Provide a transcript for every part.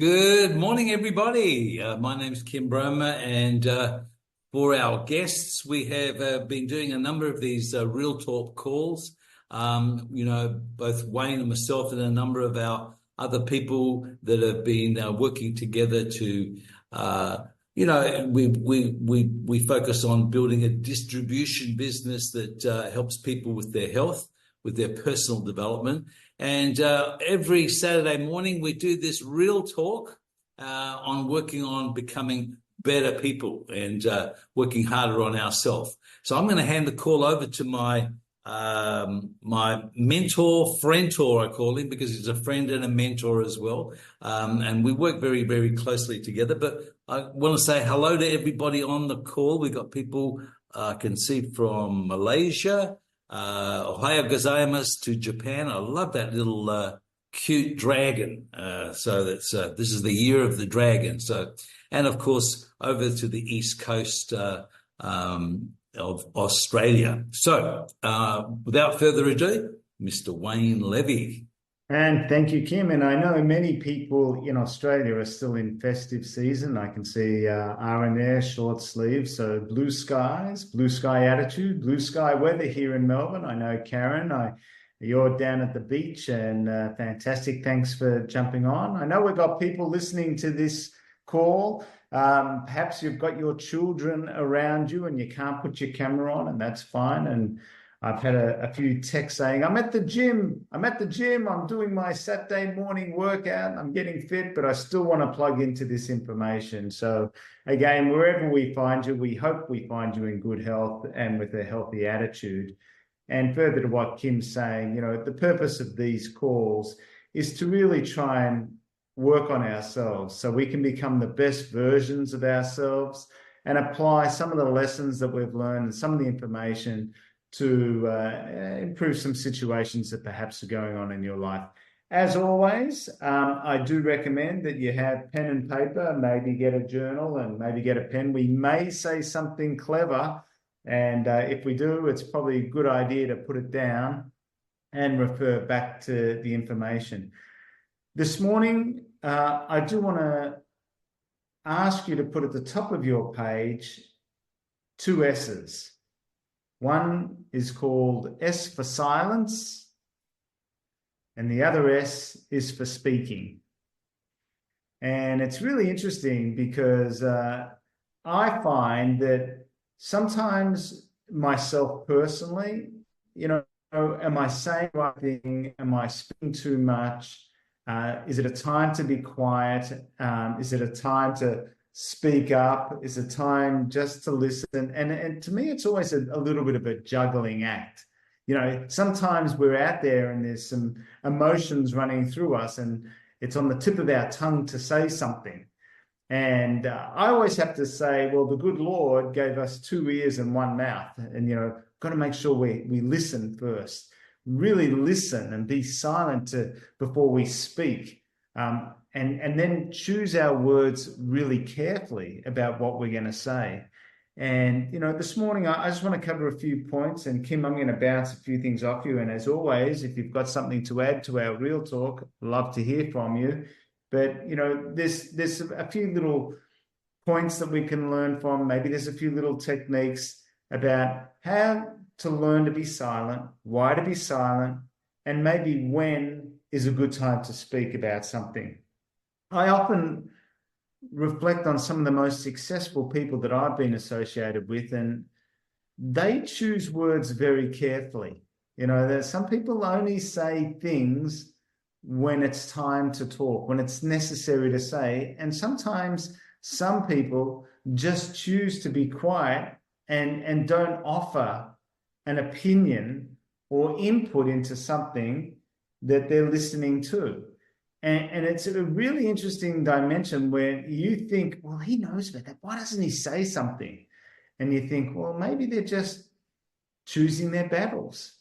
Good morning, everybody. My name's Kim Bromer, and for our guests, we have been doing a number of these Real Talk calls. Both Wayne and myself and a number of our other people that have been working together to, we focus on building a distribution business that helps people with their health, with their personal development. And every Saturday morning, we do this real talk on working on becoming better people and working harder on ourselves. So I'm going to hand the call over to my mentor, friendtor, I call him, because he's a friend and a mentor as well. And we work very, very closely together. But I want to say hello to everybody on the call. We've got people I can see from Malaysia, Ohio gozaimasu to Japan. I love that little cute dragon. So this is the year of the dragon. So, and of course, over to the East Coast of Australia. So, without further ado, Mr. Wayne Levy. And thank you, Kim. And I know many people in Australia are still in festive season. I can see R&R short sleeves, so blue skies, blue sky attitude, blue sky weather here in Melbourne. I know, Karen, you're down at the beach, and fantastic. Thanks for jumping on. I know we've got people listening to this call. Perhaps you've got your children around you and you can't put your camera on, and that's fine. And I've had a few texts saying, I'm at the gym, I'm doing my Saturday morning workout, I'm getting fit, but I still want to plug into this information. So again, wherever we find you, we hope we find you in good health and with a healthy attitude. And further to what Kim's saying, the purpose of these calls is to really try and work on ourselves so we can become the best versions of ourselves and apply some of the lessons that we've learned and some of the information to improve some situations that perhaps are going on in your life. As always, I do recommend that you have pen and paper, maybe get a journal and maybe get a pen. We may say something clever, and if we do, it's probably a good idea to put it down and refer back to the information. This morning, I do want to ask you to put at the top of your page 2 S's. One is called S for silence, and the other S is for speaking. And it's really interesting because I find that sometimes myself personally, am I saying the right thing? Am I speaking too much? Is it a time to be quiet? Is it a time to speak up? Is it time just to listen? And to me, it's always a little bit of a juggling act. Sometimes we're out there and there's some emotions running through us and it's on the tip of our tongue to say something. And I always have to say, well, the good Lord gave us 2 ears and 1 mouth. And, got to make sure we listen first. Really listen and be silent before we speak. And then choose our words really carefully about what we're going to say. And, this morning, I just want to cover a few points. And Kim, I'm going to bounce a few things off you. And as always, if you've got something to add to our real talk, love to hear from you. But, there's a few little points that we can learn from. Maybe there's a few little techniques about how to learn to be silent, why to be silent, and maybe when is a good time to speak about something. I often reflect on some of the most successful people that I've been associated with, and they choose words very carefully. There's some people only say things when it's time to talk, when it's necessary to say, and sometimes some people just choose to be quiet and don't offer an opinion or input into something that they're listening to. And it's a really interesting dimension where you think, well, he knows about that. Why doesn't he say something? And you think, well, maybe they're just choosing their battles.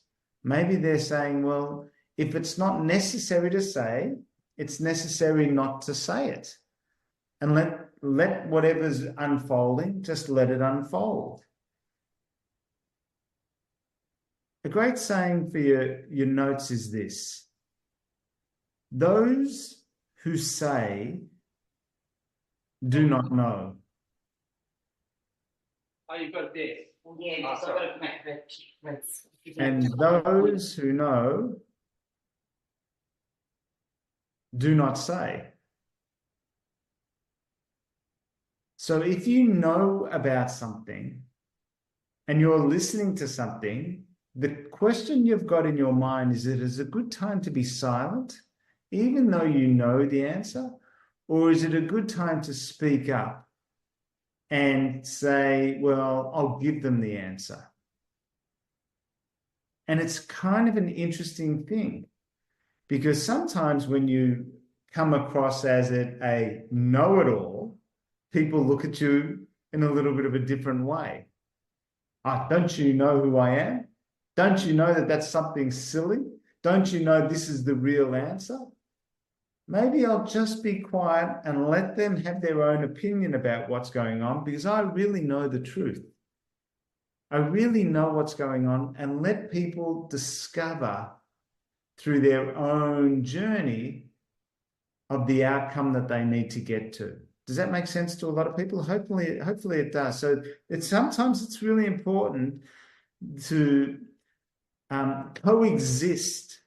Maybe they're saying, well, if it's not necessary to say, it's necessary not to say it. And let whatever's unfolding, just let it unfold. A great saying for your notes is this: those who say do not know. Oh, you've got this. Yeah, Oh, so I've got to make the And those who know do not say. So if you know about something and you're listening to something, the question you've got in your mind is, it is a good time to be silent, even though you know the answer, or is it a good time to speak up and say, well, I'll give them the answer? And it's kind of an interesting thing, because sometimes when you come across as a know-it-all, people look at you in a little bit of a different way. Oh, don't you know who I am? Don't you know that that's something silly? Don't you know this is the real answer? Maybe I'll just be quiet and let them have their own opinion about what's going on, because I really know the truth. I really know what's going on, and let people discover through their own journey of the outcome that they need to get to. Does that make sense to a lot of people? Hopefully it does. So sometimes it's really important to coexist,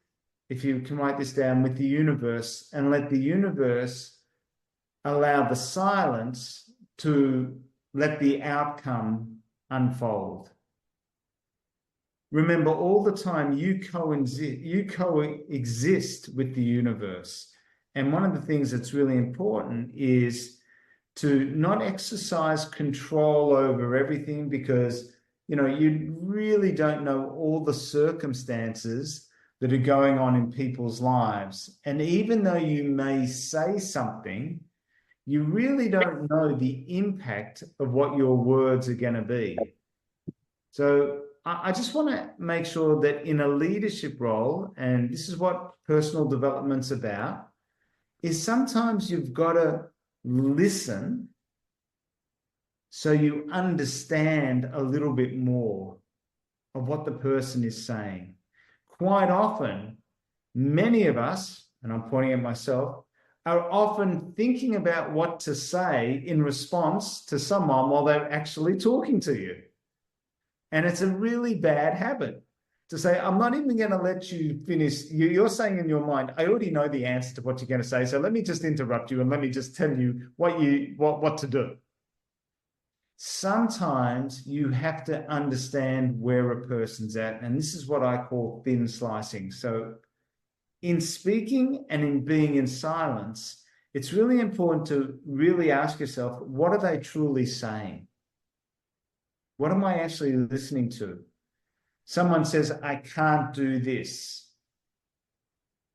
if you can write this down, with the universe, and let the universe allow the silence to let the outcome unfold. Remember, all the time you coexist with the universe. And one of the things that's really important is to not exercise control over everything, because, you know, you really don't know all the circumstances that are going on in people's lives. And even though you may say something, you really don't know the impact of what your words are going to be. So I just want to make sure that in a leadership role, and this is what personal development's about, is sometimes you've got to listen so you understand a little bit more of what the person is saying. Quite often, many of us, and I'm pointing at myself, are often thinking about what to say in response to someone while they're actually talking to you. And it's a really bad habit to say, I'm not even going to let you finish. You're saying in your mind, I already know the answer to what you're going to say, so let me just interrupt you and let me just tell you what to do. Sometimes you have to understand where a person's at, and this is what I call thin slicing. So in speaking and in being in silence, it's really important to really ask yourself, what are they truly saying? What am I actually listening to? Someone says, I can't do this.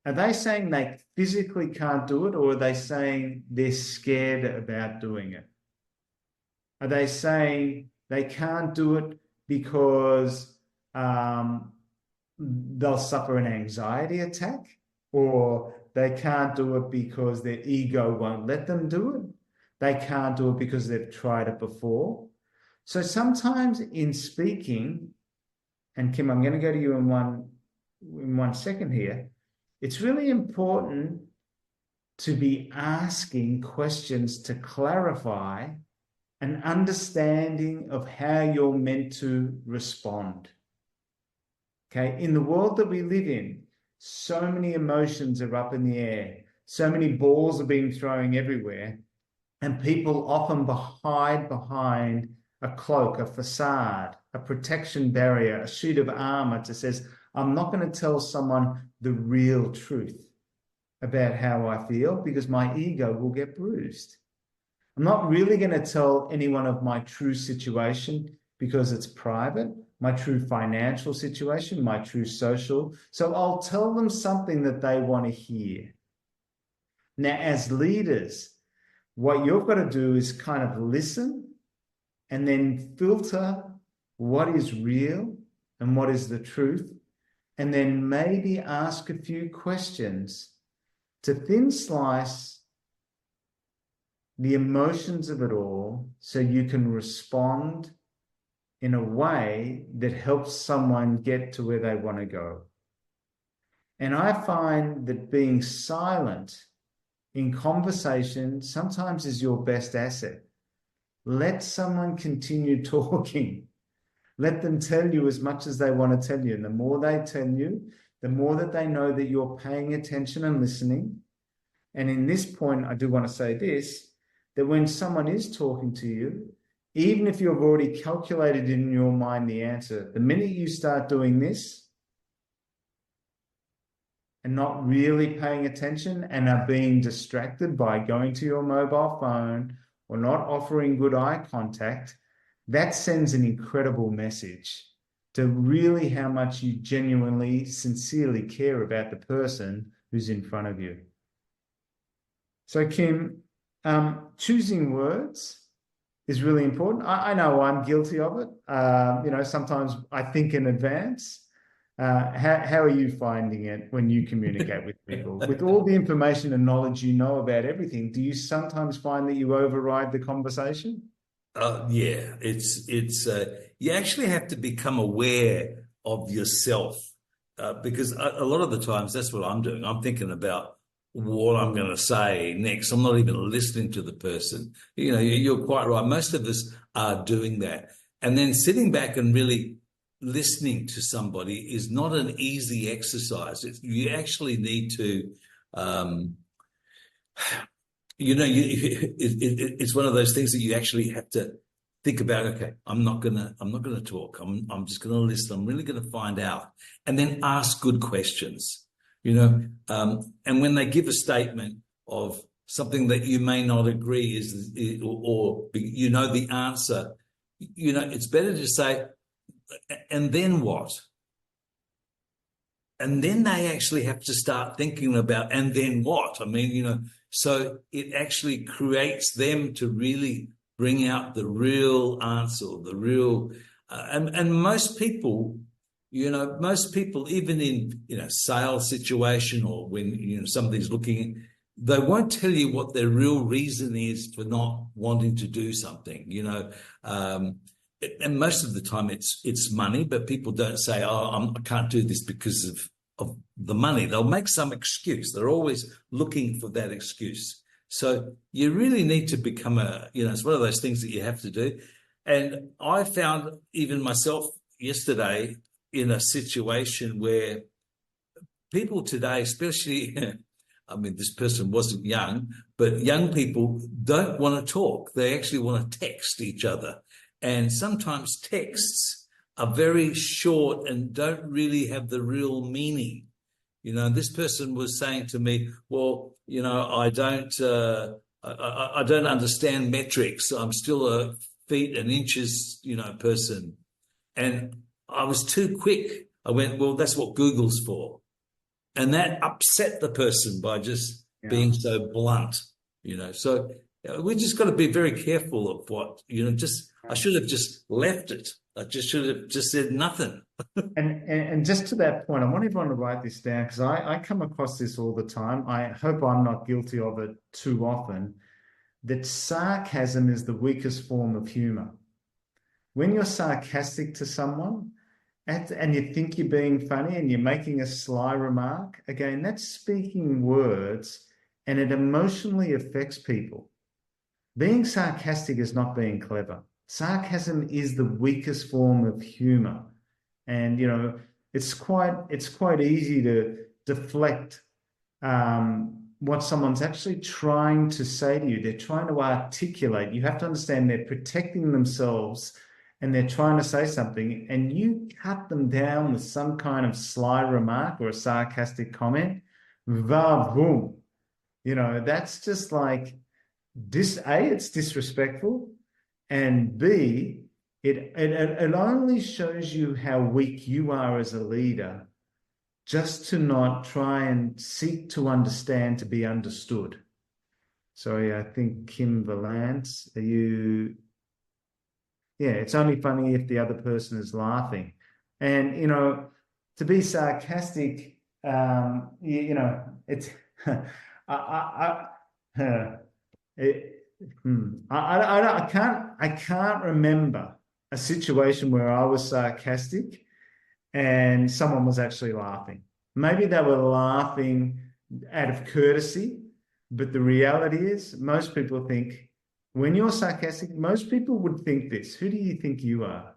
Are they saying they physically can't do it, or are they saying they're scared about doing it? Are they saying they can't do it because they'll suffer an anxiety attack, or they can't do it because their ego won't let them do it? They can't do it because they've tried it before. So sometimes in speaking, and Kim, I'm going to go to you in one second here, it's really important to be asking questions to clarify an understanding of how you're meant to respond. Okay, in the world that we live in, so many emotions are up in the air, so many balls are being thrown everywhere, and people often hide behind a cloak, a facade, a protection barrier, a sheet of armor that says, I'm not going to tell someone the real truth about how I feel because my ego will get bruised. I'm not really going to tell anyone of my true situation because it's private, my true financial situation, my true social. So I'll tell them something that they want to hear. Now, as leaders, what you've got to do is kind of listen and then filter what is real and what is the truth, and then maybe ask a few questions to thin slice the emotions of it all so you can respond in a way that helps someone get to where they want to go. And I find that being silent in conversation sometimes is your best asset. Let someone continue talking. Let them tell you as much as they want to tell you. And the more they tell you, the more that they know that you're paying attention and listening. And in this point, I do want to say this, that when someone is talking to you, even if you've already calculated in your mind the answer, the minute you start doing this and not really paying attention and are being distracted by going to your mobile phone or not offering good eye contact, that sends an incredible message to really how much you genuinely, sincerely care about the person who's in front of you. So, Kim, choosing words is really important. I know I'm guilty of it. Sometimes I think in advance. How are you finding it when you communicate with people? With all the information and knowledge you know about everything, do you sometimes find that you override the conversation? Yeah, it's you actually have to become aware of yourself because a lot of the times that's what I'm doing. I'm thinking about what I'm going to say next. I'm not even listening to the person. You're quite right. Most of us are doing that. And then sitting back and really listening to somebody is not an easy exercise. You actually need to, it's one of those things that you actually have to think about. Okay, I'm not gonna talk. I'm just gonna listen. I'm really gonna find out, and then ask good questions. And when they give a statement of something that you may not agree or the answer, it's better to say, and then what? And then they actually have to start thinking about, and then what? I mean, so it actually creates them to really bring out the real answer, the real, and most people, even in, sales situation or when, somebody's looking, they won't tell you what their real reason is for not wanting to do something, and most of the time it's money, but people don't say, I can't do this because of the money. They'll make some excuse. They're always looking for that excuse. So you really need to become it's one of those things that you have to do. And I found even myself yesterday in a situation where people today, especially, this person wasn't young, but young people don't want to talk. They actually want to text each other. And sometimes texts are very short and don't really have the real meaning. This person was saying to me, well, I don't understand metrics. I'm still a feet and inches, person. And I was too quick. I went, well, that's what Google's for. And that upset the person by just being so blunt, So we just got to be very careful of what, I should have just left it. I just should have just said nothing. And just to that point, I want everyone to write this down because I come across this all the time. I hope I'm not guilty of it too often, that sarcasm is the weakest form of humor. When you're sarcastic to someone and you think you're being funny and you're making a sly remark, again, that's speaking words and it emotionally affects people. Being sarcastic is not being clever. Sarcasm is the weakest form of humor. And, it's quite easy to deflect what someone's actually trying to say to you. They're trying to articulate. You have to understand they're protecting themselves and they're trying to say something, and you cut them down with some kind of sly remark or a sarcastic comment. Va-voom. That's just like it's disrespectful, and B, it only shows you how weak you are as a leader just to not try and seek to understand, to be understood. Sorry, I think Kim Valance, are you? Yeah, it's only funny if the other person is laughing. And, to be sarcastic, it's, I can't remember a situation where I was sarcastic and someone was actually laughing. Maybe they were laughing out of courtesy, But the reality is, most people think, when you're sarcastic, most people would think this. Who do you think you are?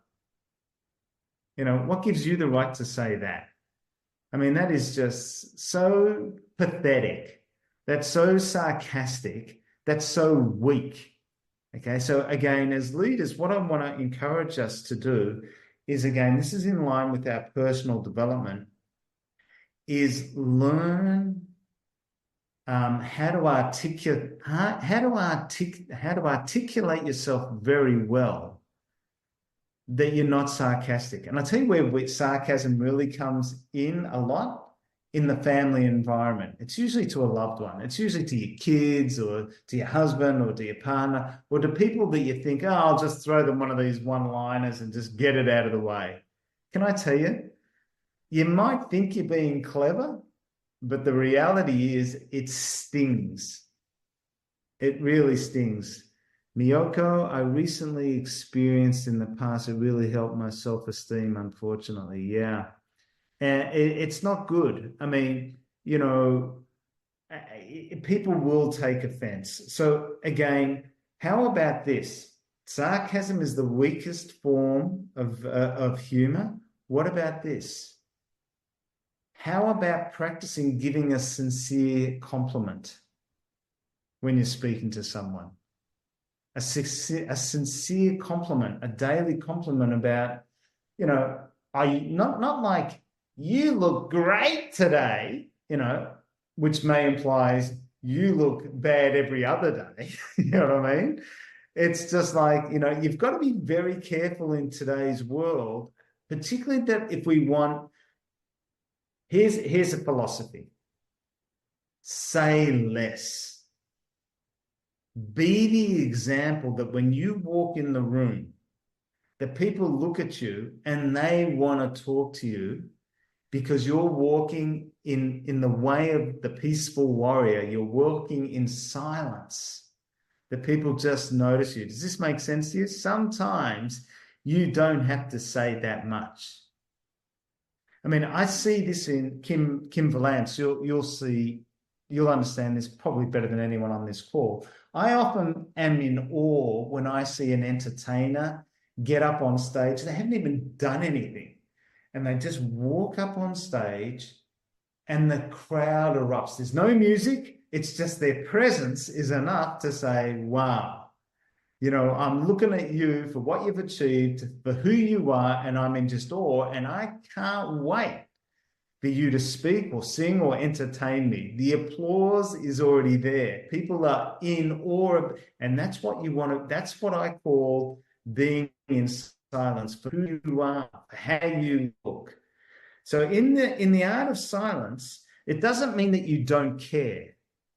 You know, what gives you the right to say that? I mean, that is just so pathetic. That's so sarcastic. That's so weak. Okay, so again, as leaders, what I want to encourage us to do is, again, this is in line with our personal development, is learn how to articulate yourself very well, that you're not sarcastic. And I'll tell you where sarcasm really comes in a lot, in the family environment. It's usually to a loved one. It's usually to your kids or to your husband or to your partner or to people that you think, oh, I'll just throw them one of these one-liners and just get it out of the way. Can I tell you, you might think you're being clever, but the reality is it stings. It really stings. Miyoko, I recently experienced in the past, it really helped my self-esteem, unfortunately. Yeah. And it's not good. I mean, you know, people will take offense. So again, how about this? Sarcasm is the weakest form of humor. What about this? How about practicing giving a sincere compliment when you're speaking to someone? A sincere compliment, a daily compliment about, you know, not like, you look great today, you know, which may imply you look bad every other day. You know what I mean? It's just like, you know, you've got to be very careful in today's world, particularly that if we want, here's a philosophy. Say less. Be the example that when you walk in the room, that people look at you and they want to talk to you, because you're walking in the way of the peaceful warrior. You're walking in silence. The people just notice you. Does this make sense to you? Sometimes you don't have to say that much. I mean, I see this in Kim Valance. You'll understand this probably better than anyone on this call. I often am in awe when I see an entertainer get up on stage. They haven't even done anything. And they just walk up on stage and the crowd erupts. There's no music. It's just their presence is enough to say, wow, you know, I'm looking at you for what you've achieved, for who you are, and I'm in just awe, and I can't wait for you to speak or sing or entertain me. The applause is already there. People are in awe, and that's what you want to, that's what I call being in silence, for who you are, for how you look. So in the art of silence, it doesn't mean that you don't care.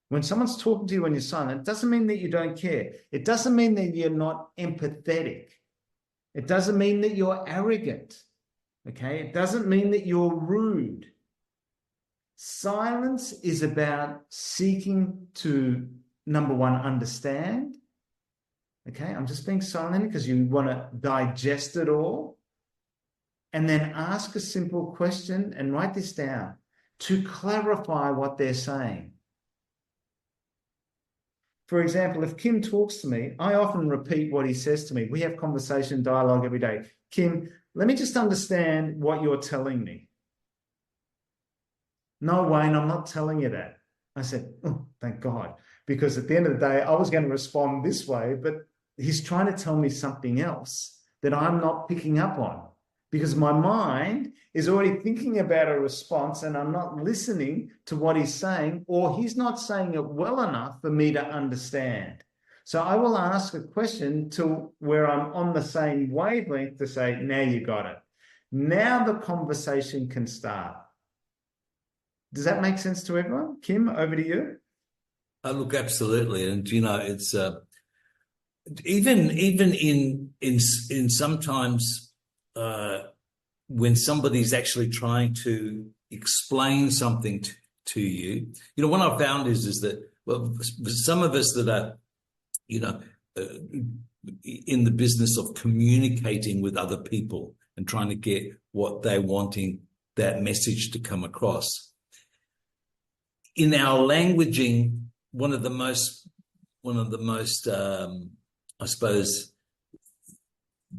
When someone's talking to you when you're silent, it doesn't mean that you don't care. It doesn't mean that you're not empathetic. It doesn't mean that you're arrogant. Okay? It doesn't mean that you're rude. Silence is about seeking to, number one, understand. Okay, I'm just being silent because you want to digest it all. And then ask a simple question and write this down to clarify what they're saying. For example, if Kim talks to me, I often repeat what he says to me. We have conversation, dialogue every day. Kim, let me just understand what you're telling me. No, Wayne, I'm not telling you that. I said, oh, thank God. Because at the end of the day, I was going to respond this way, but he's trying to tell me something else that I'm not picking up on, because my mind is already thinking about a response and I'm not listening to what he's saying, or he's not saying it well enough for me to understand. So I will ask a question to where I'm on the same wavelength to say, now you got it. Now the conversation can start. Does that make sense to everyone? Kim, over to you. Look, absolutely. And, you know, it's even in sometimes when somebody's actually trying to explain something to you, you know, what I've found is that, well, some of us that are, you know, in the business of communicating with other people and trying to get what they're wanting that message to come across. In our languaging, one of the most, I suppose,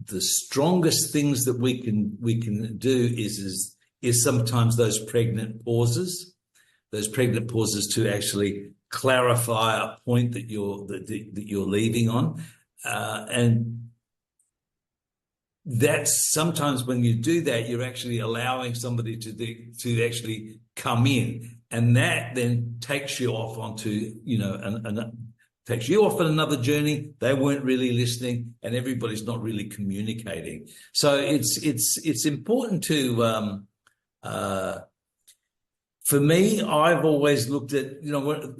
the strongest things that we can do is sometimes those pregnant pauses to actually clarify a point that you're leaving on, and that's sometimes when you do that, you're actually allowing somebody to actually come in, and that then takes you off onto, takes you off on another journey. They weren't really listening, and everybody's not really communicating. So it's important to, for me, I've always looked at,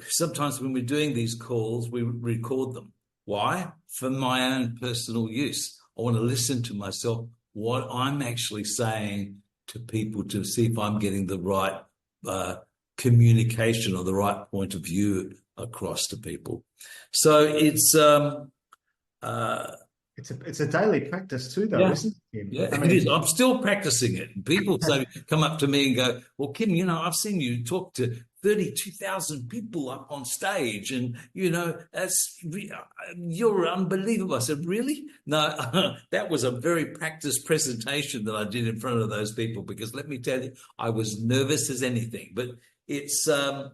sometimes when we're doing these calls, we record them. Why? For my own personal use. I want to listen to myself, what I'm actually saying to people, to see if I'm getting the right communication or the right point of view across to people. So it's a daily practice too, though, isn't it, Kim? Yeah, it is. I'm still practicing it. People come up to me and go, "Well, Kim, I've seen you talk to 32,000 people up on stage, and you're unbelievable." I said, "Really?" No, that was a very practiced presentation that I did in front of those people, because let me tell you, I was nervous as anything. But it's something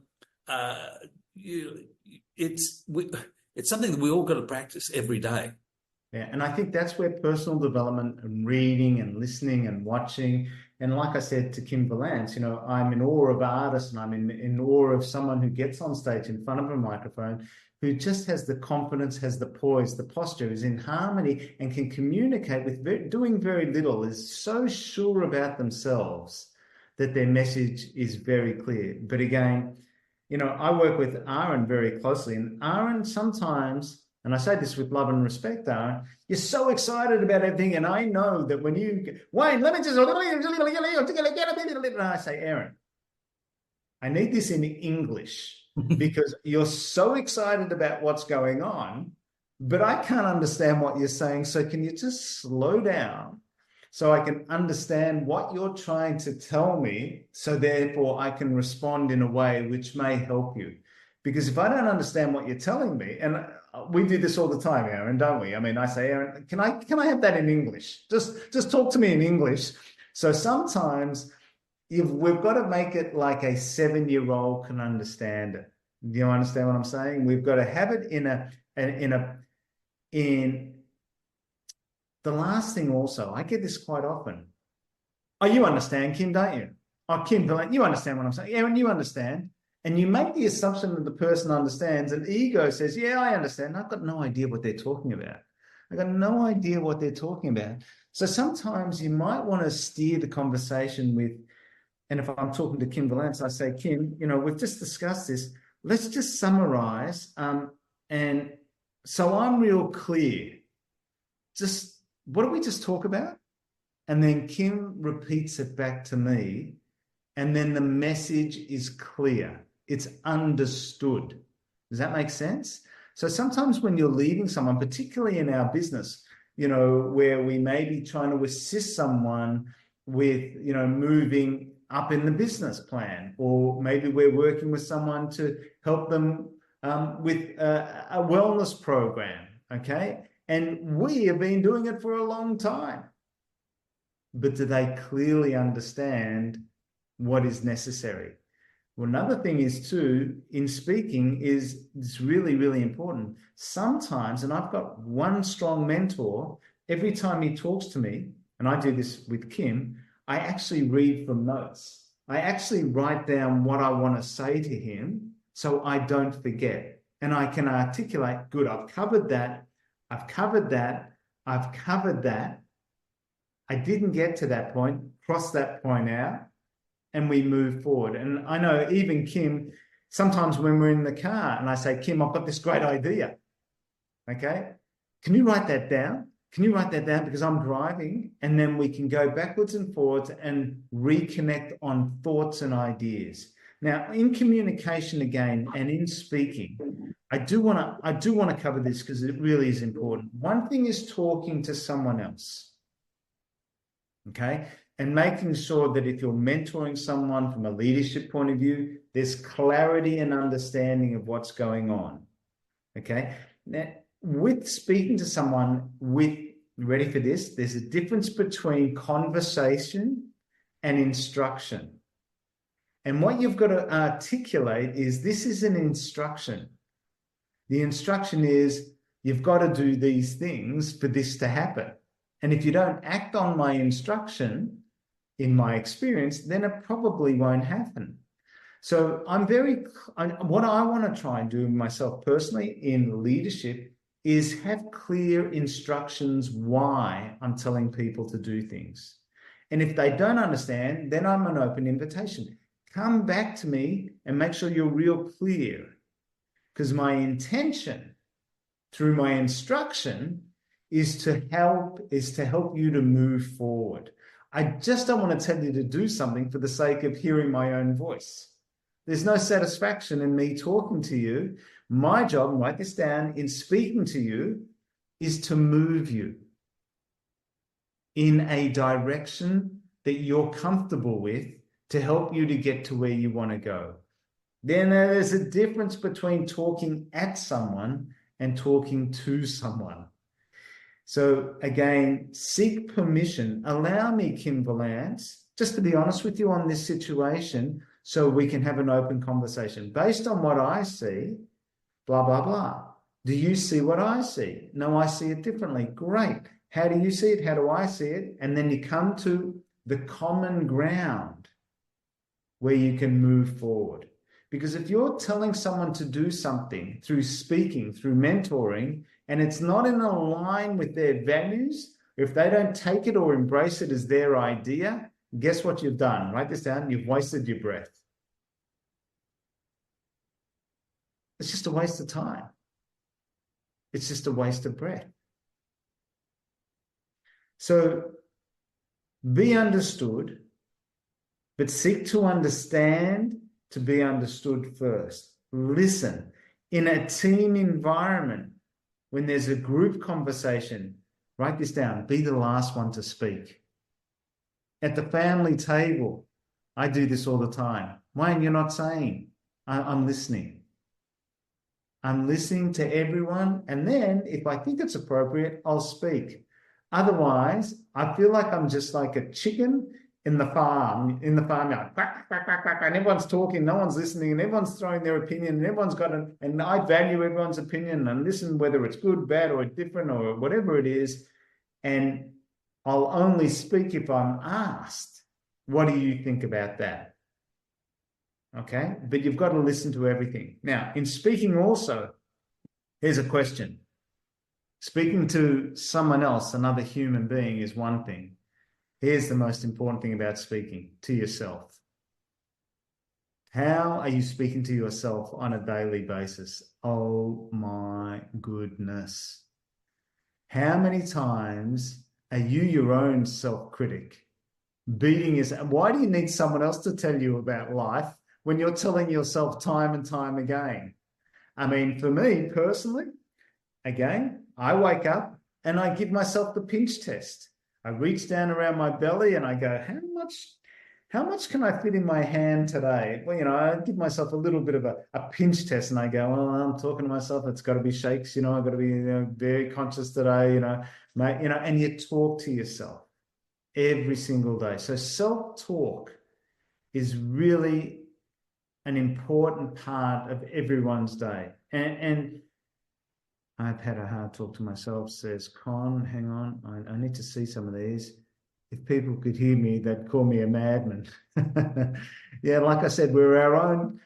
that we all got to practice every day. Yeah, and I think that's where personal development and reading and listening and watching, and like I said to Kim Valance, I'm in awe of artists, and I'm in awe of someone who gets on stage in front of a microphone, who just has the confidence, has the poise, the posture, is in harmony, and can communicate with doing very little, is so sure about themselves that their message is very clear. But again, I work with Aaron very closely, and Aaron sometimes, and I say this with love and respect, Aaron, you're so excited about everything. And I know that when Wayne, let me just, and I say, Aaron, I need this in English, because you're so excited about what's going on, but I can't understand what you're saying. So can you just slow down so I can understand what you're trying to tell me, so therefore I can respond in a way which may help you? Because if I don't understand what you're telling me, and we do this all the time, Aaron, don't we? I mean, I say, Aaron, can I have that in English? Just talk to me in English. So sometimes we've got to make it like a 7-year-old can understand it. Do you understand what I'm saying? We've got to have it in the last thing also. I get this quite often. Oh, you understand, Kim, don't you? Oh, Kim, you understand what I'm saying? Aaron, you understand? And you make the assumption that the person understands, and ego says, yeah, I understand. I've got no idea what they're talking about. I've got no idea what they're talking about. So sometimes you might want to steer the conversation with, and if I'm talking to Kim Valance, I say, Kim, we've just discussed this. Let's just summarize. And so I'm real clear. Just, what did we just talk about? And then Kim repeats it back to me. And then the message is clear. It's understood. Does that make sense? So sometimes when you're leading someone, particularly in our business, where we may be trying to assist someone with, moving up in the business plan, or maybe we're working with someone to help them with a wellness program, okay? And we have been doing it for a long time. But do they clearly understand what is necessary? Well, another thing is too, in speaking, is it's really, really important. Sometimes, and I've got one strong mentor, every time he talks to me, and I do this with Kim, I actually read from notes. I actually write down what I want to say to him so I don't forget. And I can articulate, good, I've covered that, I've covered that, I've covered that. I didn't get to that point, cross that point out, and we move forward. And I know even Kim, sometimes when we're in the car and I say, Kim, I've got this great idea. Okay. Can you write that down? Can you write that down? Because I'm driving, and then we can go backwards and forwards and reconnect on thoughts and ideas. Now, in communication again, and in speaking, I do want to cover this because it really is important. One thing is talking to someone else. Okay. and making sure that if you're mentoring someone from a leadership point of view, there's clarity and understanding of what's going on. Okay. Now, with speaking to someone ready for this, there's a difference between conversation and instruction. And what you've got to articulate is this is an instruction. The instruction is you've got to do these things for this to happen. And if you don't act on my instruction, in my experience, then it probably won't happen. So what I want to try and do myself personally in leadership is have clear instructions why I'm telling people to do things. And if they don't understand, then I'm an open invitation. Come back to me and make sure you're real clear. Because my intention through my instruction is to help you to move forward. I just don't want to tell you to do something for the sake of hearing my own voice. There's no satisfaction in me talking to you. My job, and write this down, in speaking to you is to move you in a direction that you're comfortable with to help you to get to where you want to go. Then there's a difference between talking at someone and talking to someone. So again, seek permission. Allow me, Kim Valance, just to be honest with you on this situation so we can have an open conversation. Based on what I see, blah, blah, blah. Do you see what I see? No, I see it differently. Great. How do you see it? How do I see it? And then you come to the common ground where you can move forward. Because if you're telling someone to do something through speaking, through mentoring, and it's not in line with their values, if they don't take it or embrace it as their idea, guess what you've done? Write this down. You've wasted your breath. It's just a waste of time. It's just a waste of breath. So be understood, but seek to understand to be understood first. Listen. In a team environment, when there's a group conversation, write this down, be the last one to speak. At the family table, I do this all the time. Wayne, you're not saying. I'm listening. I'm listening to everyone, and then if I think it's appropriate, I'll speak. Otherwise, I feel like I'm just like a chicken in the farmyard, quack, quack, quack, quack, and everyone's talking, no one's listening, and everyone's throwing their opinion, and everyone's got and I value everyone's opinion and listen whether it's good, bad, or different, or whatever it is, and I'll only speak if I'm asked. What do you think about that? Okay, but you've got to listen to everything. Now, in speaking also, here's a question. Speaking to someone else, another human being, is one thing. Here's the most important thing about speaking to yourself. How are you speaking to yourself on a daily basis? Oh my goodness. How many times are you your own self-critic? Beating yourself? Why do you need someone else to tell you about life when you're telling yourself time and time again? I mean, for me personally, again, I wake up and I give myself the pinch test. I reach down around my belly and I go, how much can I fit in my hand today? Well, I give myself a little bit of a pinch test, and I go, well, I'm talking to myself. It's got to be shakes. I've got to be very conscious today, and you talk to yourself every single day. So self-talk is really an important part of everyone's day. And I've had a hard talk to myself, says Con, hang on, I need to see some of these. If people could hear me, they'd call me a madman. Yeah, like I said, we're our own,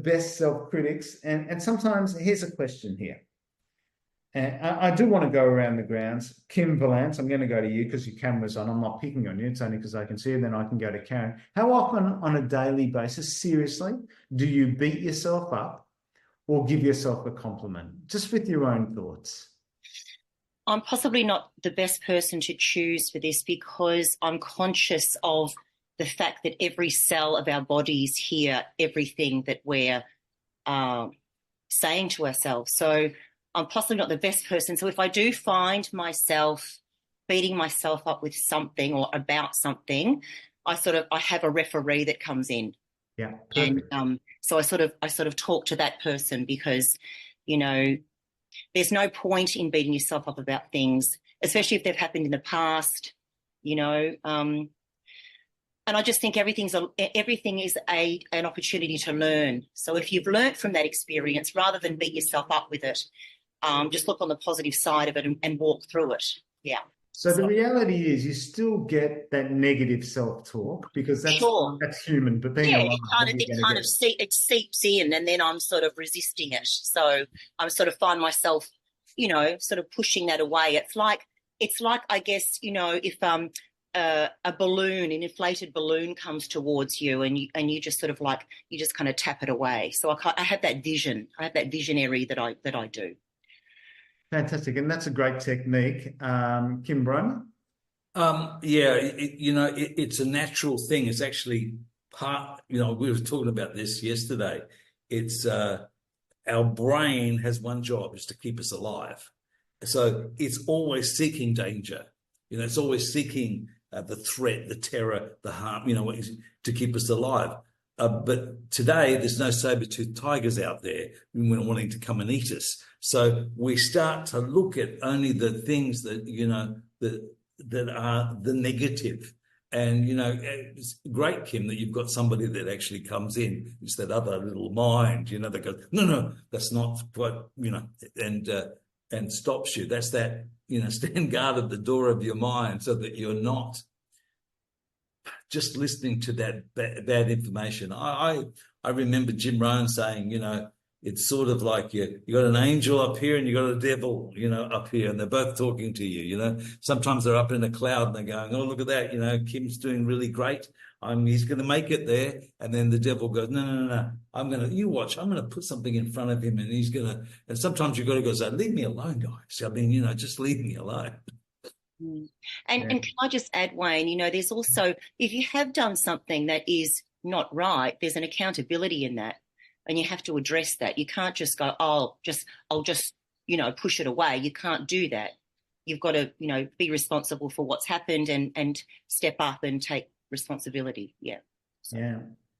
best self-critics. And sometimes, here's a question here. And I do want to go around the grounds. Kim Valance, I'm going to go to you because your camera's on. I'm not picking on you. It's only because I can see you. Then I can go to Karen. How often on a daily basis, seriously, do you beat yourself up or give yourself a compliment, just with your own thoughts? I'm possibly not the best person to choose for this because I'm conscious of the fact that every cell of our bodies hear everything that we're saying to ourselves. So I'm possibly not the best person. So if I do find myself beating myself up with something or about something, I have a referee that comes in. Yeah, perfect. perfect. And so I sort of talk to that person because, there's no point in beating yourself up about things, especially if they've happened in the past, and I just think everything is an opportunity to learn. So if you've learned from that experience, rather than beat yourself up with it, just look on the positive side of it and walk through it. Yeah. So the reality is you still get that negative self-talk because that's human, but being alive, it seeps in, and then I'm sort of resisting it. So I sort of find myself, sort of pushing that away. It's like I guess, if an inflated balloon comes towards you, and you just sort of you just kind of tap it away. So I have that vision. I have that visionary that I do. Fantastic. And that's a great technique. Kim Bromer? It's a natural thing. It's actually part, we were talking about this yesterday. It's our brain has one job, is to keep us alive. So it's always seeking danger. It's always seeking the threat, the terror, the harm, to keep us alive. But today, there's no saber-toothed tigers out there wanting to come and eat us. So we start to look at only the things that, that are the negative. And, it's great, Kim, that you've got somebody that actually comes in. It's that other little mind, that goes, no, that's not what, and stops you. That's that, stand guard at the door of your mind so that you're not just listening to that bad information. I remember Jim Rohn saying, it's sort of like you got an angel up here and you got a devil, up here, and they're both talking to you. Sometimes they're up in a cloud and they're going, oh, look at that, Kim's doing really great. He's going to make it there. And then the devil goes, no. You watch, I'm going to put something in front of him, and he's going to, and sometimes you've got to go say, leave me alone, guys. I mean, just leave me alone. And can I just add, Wayne, there's also, if you have done something that is not right, there's an accountability in that, and you have to address that. You can't just go, I'll just push it away. You can't do that. You've got to, be responsible for what's happened and step up and take responsibility. Yeah. So. Yeah.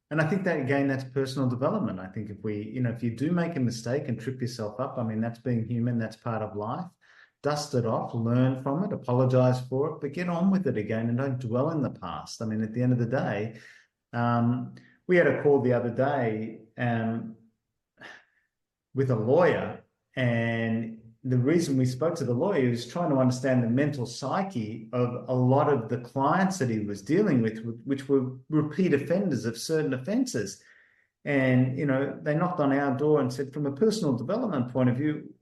And I think that, again, that's personal development. I think if you do make a mistake and trip yourself up, I mean, that's being human, that's part of life. Dust it off, learn from it, apologize for it, but get on with it again and don't dwell in the past. I mean, at the end of the day, we had a call the other day with a lawyer, and the reason we spoke to the lawyer is trying to understand the mental psyche of a lot of the clients that he was dealing with, which were repeat offenders of certain offenses. And, they knocked on our door and said, from a personal development point of view,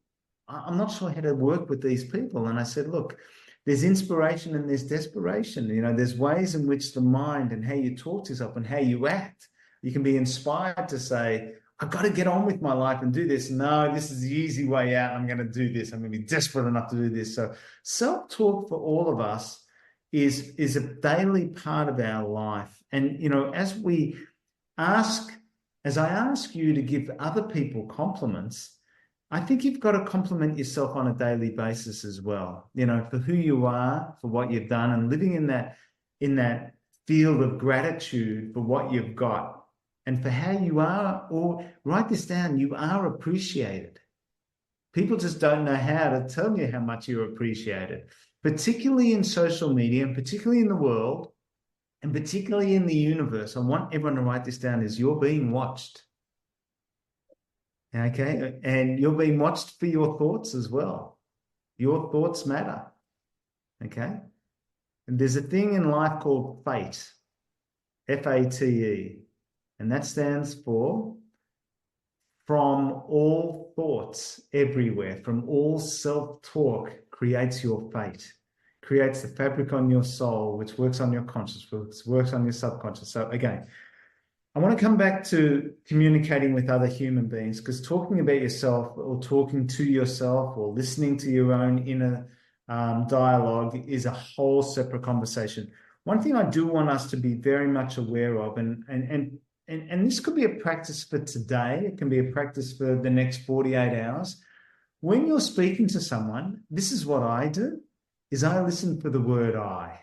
I'm not sure how to work with these people. And I said, look, there's inspiration and there's desperation. There's ways in which the mind and how you talk to yourself and how you act, you can be inspired to say, I've got to get on with my life and do this. No, this is the easy way out. I'm going to do this. I'm going to be desperate enough to do this. So self-talk for all of us is a daily part of our life. And, as I ask you to give other people compliments, I think you've got to compliment yourself on a daily basis as well, for who you are, for what you've done, and living in that field of gratitude for what you've got and for how you are. Or write this down, you are appreciated. People just don't know how to tell you how much you're appreciated, particularly in social media and particularly in the world and particularly in the universe. I want everyone to write this down, is you're being watched. Okay, and you're being watched for your thoughts as well. Your thoughts matter. Okay, and there's a thing in life called fate, F-A-T-E, and that stands for from all thoughts everywhere, from all self-talk creates your fate, creates the fabric on your soul, which works on your conscious, which works on your subconscious. So again, I want to come back to communicating with other human beings, because talking about yourself or talking to yourself or listening to your own inner dialogue is a whole separate conversation. One thing I do want us to be very much aware of, and this could be a practice for today, it can be a practice for the next 48 hours. When you're speaking to someone, this is what I do. is I listen for the word I.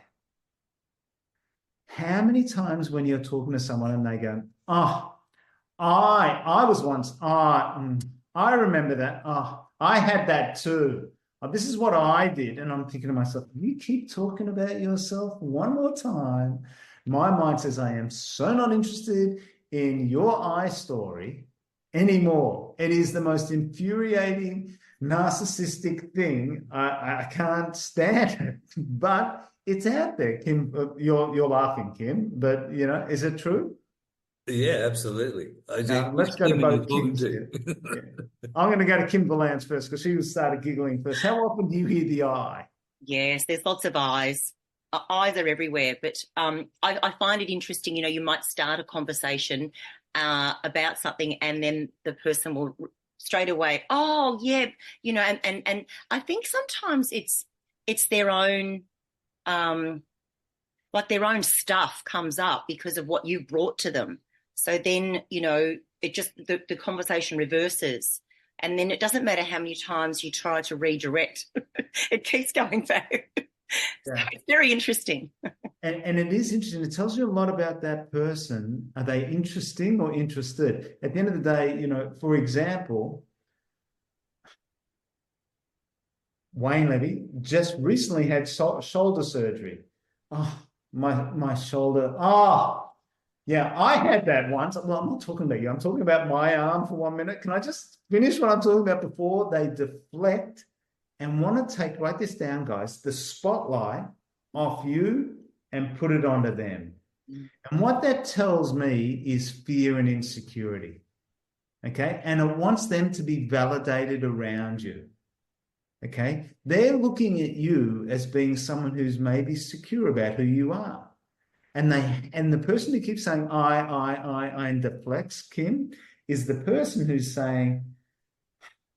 How many times when you're talking to someone and they go, oh, I was once, I remember that. Oh, I had that too. Oh, this is what I did. And I'm thinking to myself, you keep talking about yourself one more time. My mind says, I am so not interested in your I story anymore. It is the most infuriating, narcissistic thing. I can't stand it, but it's out there. Kim, you're laughing, Kim, but is it true? Yeah, absolutely. Let's Which go to Kim are you both talking Kims to? here. Yeah. I'm going to go to Kim Valance first because she started giggling first. How often do you hear the I? Yes, there's lots of eyes. Eyes are everywhere, but I find it interesting. You might start a conversation about something, and then the person will straight away, oh yeah, and I think sometimes it's their own like their own stuff comes up because of what you brought to them. So then, it just the conversation reverses. And then it doesn't matter how many times you try to redirect, it keeps going back. So Yeah. it's very interesting. And it is interesting. It tells you a lot about that person. Are they interesting or interested? At the end of the day, for example, Wayne Levy just recently had shoulder surgery. Oh, my shoulder. Oh, yeah, I had that once. Well, I'm not talking about you. I'm talking about my arm for 1 minute. Can I just finish what I'm talking about before they deflect and want to write this down, guys, the spotlight off you and put it onto them. And what that tells me is fear and insecurity. Okay. And it wants them to be validated around you. Okay. They're looking at you as being someone who's maybe secure about who you are. And the person who keeps saying I and deflects, Kim, is the person who's saying,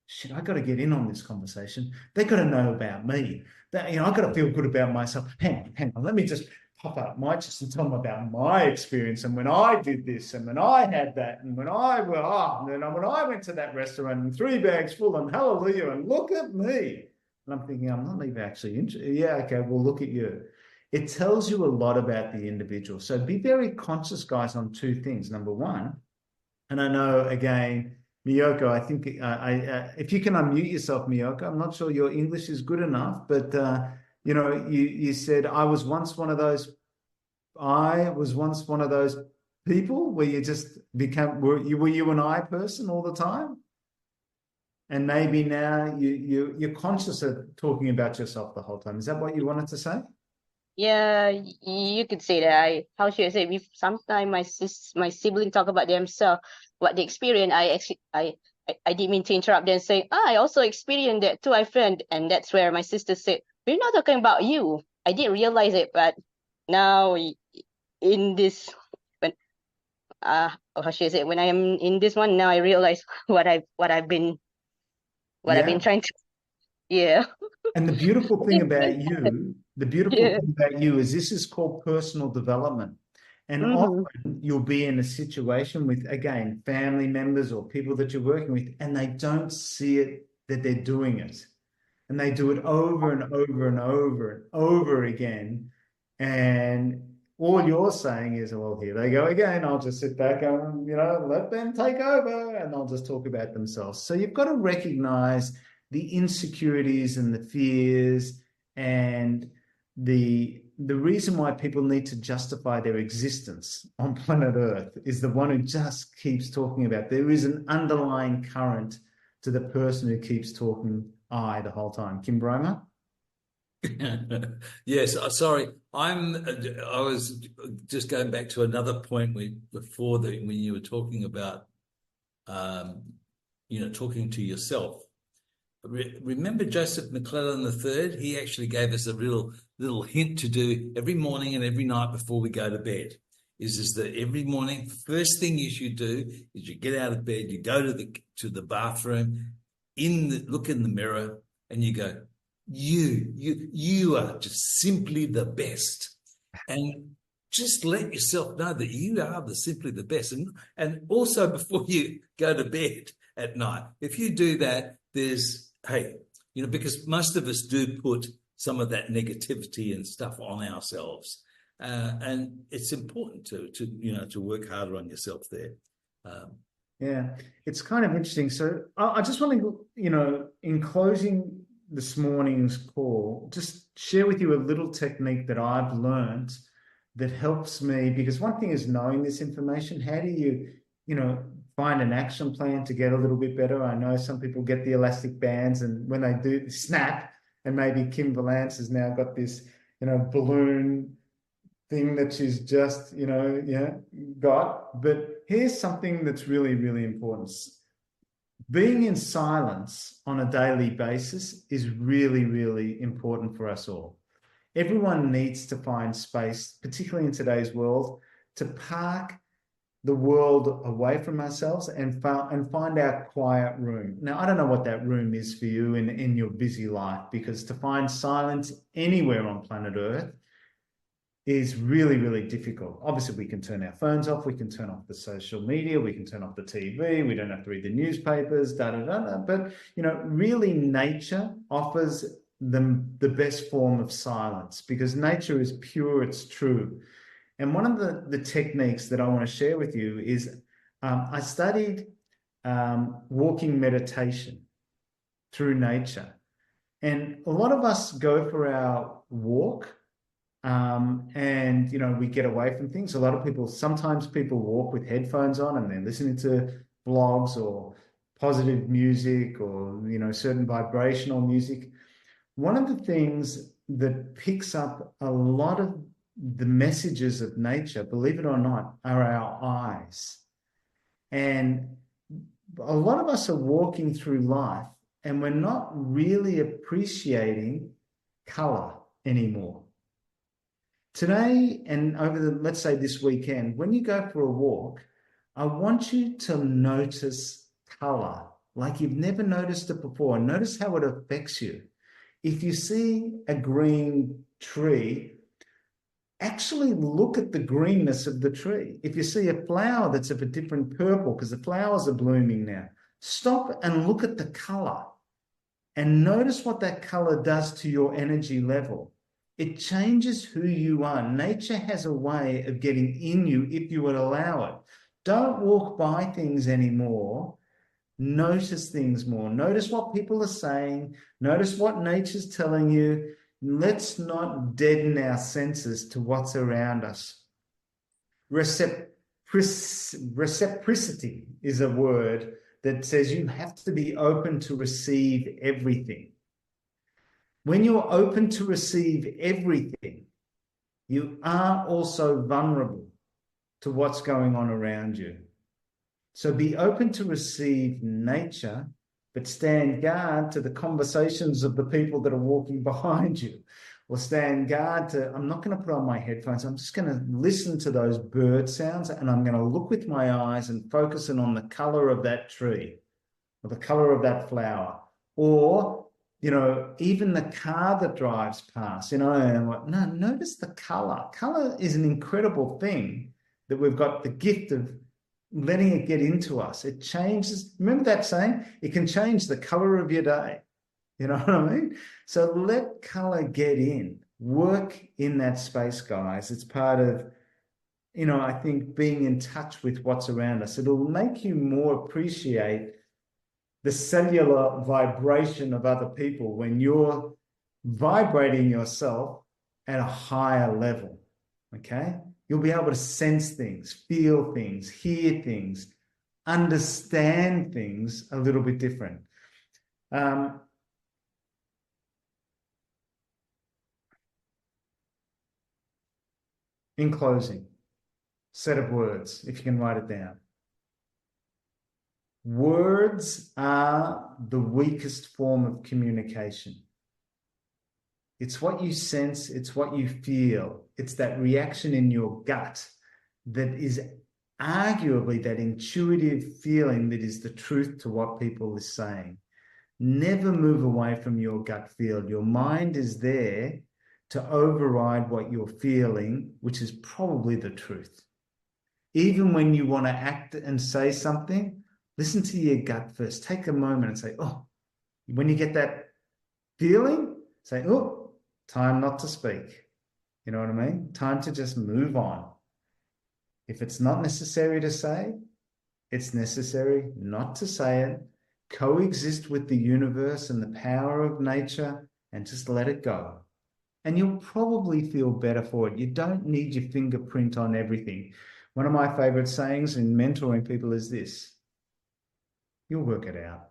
shit, I got to get in on this conversation. They got to know about me. That I got to feel good about myself. Hang on, let me just pop up my chest and tell them about my experience and when I did this and when I had that and when I went to that restaurant and 3 bags full and hallelujah and look at me. And I'm thinking, I'm not even actually interested. Yeah, okay, well, look at you. It tells you a lot about the individual. So be very conscious, guys, on 2 things. Number one, and I know, again, Miyoko, I think if you can unmute yourself, Miyoko, I'm not sure your English is good enough, but, you said, I was once one of those people where you just were you an I person all the time? And maybe now you're conscious of talking about yourself the whole time. Is that what you wanted to say? Yeah, you could say that. How should I say? If sometimes my sibling talk about themselves, what they experience, I didn't mean to interrupt them, saying, I also experienced that too, my friend. And that's where my sister said, we're not talking about you. I didn't realize it, but now in this, when how should I say? When I am in this one, now I realize what I've been trying to. Yeah. And the beautiful thing about you, Yeah. is this is called personal development. And often you'll be in a situation with, again, family members or people that you're working with, and they don't see it that they're doing it. And they do it over and over and over and over again. And all you're saying is, well, here they go again. I'll just sit back and, let them take over and they'll just talk about themselves. So you've got to recognize the insecurities and the fears and the reason why people need to justify their existence on planet Earth is the one who just keeps talking about. There is an underlying current to the person who keeps talking I the whole time. Kim Bromer? Yes, sorry. I was just going back to another point before when you were talking about, talking to yourself. Remember Joseph McClellan III? He actually gave us a little hint to do every morning and every night before we go to bed. Is that every morning, first thing you should do is you get out of bed, you go to the bathroom, look in the mirror, and you go, you are just simply the best, and just let yourself know that you are simply the best, and also before you go to bed at night, if you do that, because most of us do put some of that negativity and stuff on ourselves. And it's important to work harder on yourself there. Yeah, it's kind of interesting. So I just want to, in closing this morning's call, just share with you a little technique that I've learned that helps me, because one thing is knowing this information. How do you, find an action plan to get a little bit better? I know some people get the elastic bands, and when they do snap, and maybe Kim Valance has now got this, balloon thing that she's just, got. But here's something that's really, really important. Being in silence on a daily basis is really, really important for us all. Everyone needs to find space, particularly in today's world, to park the world away from ourselves and find our quiet room. Now, I don't know what that room is for you in your busy life, because to find silence anywhere on planet Earth is really, really difficult. Obviously, we can turn our phones off, we can turn off the social media, we can turn off the TV, we don't have to read the newspapers, but, really nature offers the best form of silence, because nature is pure, it's true. And one of the techniques that I want to share with you is I studied walking meditation through nature. And a lot of us go for our walk and, we get away from things. Sometimes people walk with headphones on and they're listening to blogs or positive music or, certain vibrational music. One of the things that picks up a lot of the messages of nature, believe it or not, are our eyes. And a lot of us are walking through life and we're not really appreciating color anymore. Today and let's say this weekend, when you go for a walk, I want you to notice color like you've never noticed it before. Notice how it affects you. If you see a green tree, actually look at the greenness of the tree. If you see a flower that's of a different purple, because the flowers are blooming now, stop and look at the color and notice what that color does to your energy level. It changes who you are. Nature has a way of getting in you if you would allow it. Don't walk by things anymore. Notice things more. Notice what people are saying. Notice what nature's telling you. Let's not deaden our senses to what's around us. Reciprocity is a word that says you have to be open to receive everything. When you're open to receive everything, you are also vulnerable to what's going on around you. So be open to receive nature, but stand guard to the conversations of the people that are walking behind you, or stand guard to, I'm not going to put on my headphones. I'm just going to listen to those bird sounds, and I'm going to look with my eyes and focus in on the color of that tree or the color of that flower, or, even the car that drives past, and I'm like, no, notice the color. Color is an incredible thing that we've got the gift of letting it get into us. It changes. Remember that saying? It can change the color of your day. You know what I mean? So let color get in. Work in that space, guys. It's part of, I think, being in touch with what's around us. It'll make you more appreciate the cellular vibration of other people when you're vibrating yourself at a higher level. Okay? You'll be able to sense things, feel things, hear things, understand things a little bit different. In closing, set of words, if you can write it down. Words are the weakest form of communication. It's what you sense, it's what you feel. It's that reaction in your gut that is arguably that intuitive feeling that is the truth to what people are saying. Never move away from your gut feel. Your mind is there to override what you're feeling, which is probably the truth. Even when you want to act and say something, listen to your gut first. Take a moment and say, oh, when you get that feeling, say, oh, time not to speak. You know what I mean? Time to just move on. If it's not necessary to say, it's necessary not to say it. Coexist with the universe and the power of nature and just let it go. And you'll probably feel better for it. You don't need your fingerprint on everything. One of my favorite sayings in mentoring people is this: you'll work it out.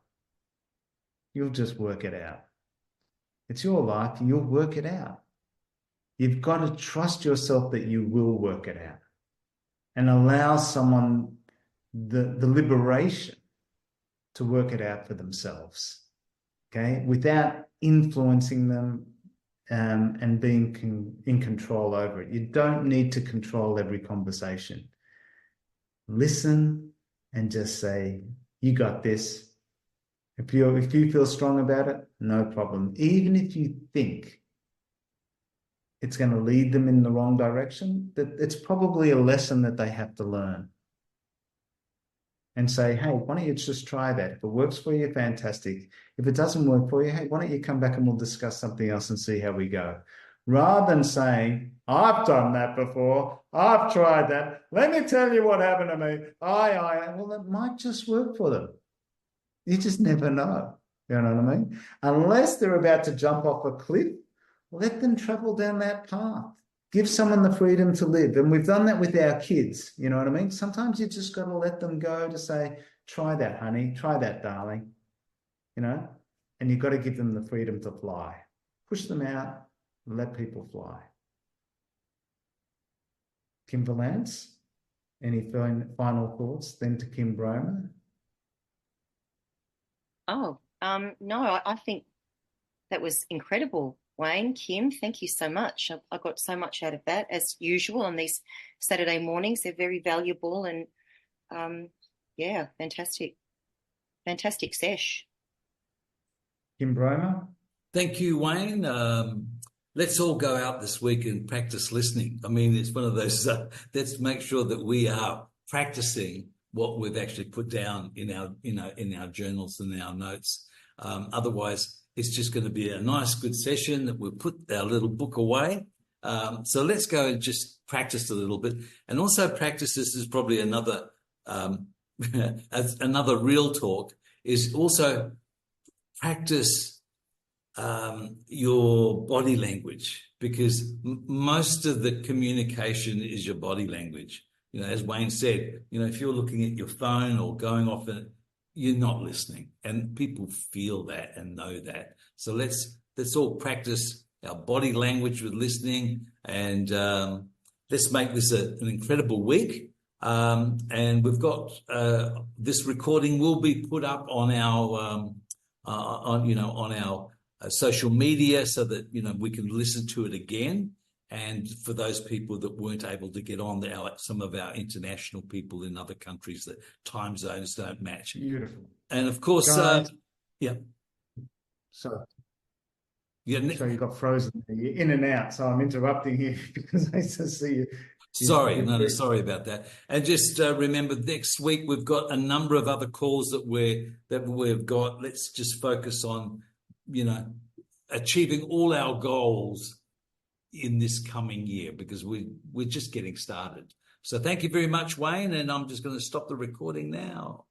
You'll just work it out. It's your life. You'll work it out. You've got to trust yourself that you will work it out and allow someone the liberation to work it out for themselves, okay, without influencing them and being in control over it. You don't need to control every conversation. Listen and just say, you got this. If you feel strong about it, no problem. Even if you think it's going to lead them in the wrong direction, that it's probably a lesson that they have to learn. And say, hey, why don't you just try that? If it works for you, fantastic. If it doesn't work for you, hey, why don't you come back and we'll discuss something else and see how we go? Rather than saying, I've done that before, I've tried that, let me tell you what happened to me. Well, it might just work for them. You just never know. You know what I mean? Unless they're about to jump off a cliff, let them travel down that path. Give someone the freedom to live. And we've done that with our kids. You know what I mean? Sometimes you just got to let them go to say, try that, honey. Try that, darling. You know? And you've got to give them the freedom to fly. Push them out. Let people fly. Kim Valance, any final thoughts? Then to Kim Bromer. Oh, no, I think that was incredible. Wayne, Kim, thank you so much. I got so much out of that, as usual, on these Saturday mornings. They're very valuable and, yeah, fantastic. Fantastic sesh. Kim Bromer. Thank you, Wayne. Let's all go out this week and practice listening. I mean, it's one of those, let's make sure that we are practicing what we've actually put down in our journals and our notes. Otherwise, it's just going to be a nice, good session that we'll put our little book away. So let's go and just practice a little bit. And also practice, this is probably another another real talk, is also practice your body language, because most of the communication is your body language. You know, as Wayne said, you know, if you're looking at your phone or going off and you're not listening, and people feel that and know that. So let's all practice our body language with listening, and let's make this an incredible week. And we've got this recording will be put up on our on our social media, so that we can listen to it again. And for those people that weren't able to get on, some of our international people in other countries, that time zones don't match. Beautiful. And of course, yeah. So Yeah. So you got frozen. You're in and out. So I'm interrupting you because I just see you. Sorry, sorry about that. And just remember, next week we've got a number of other calls that we've got. Let's just focus on, achieving all our goals in this coming year, because we're just getting started. So thank you very much, Wayne, and I'm just going to stop the recording now.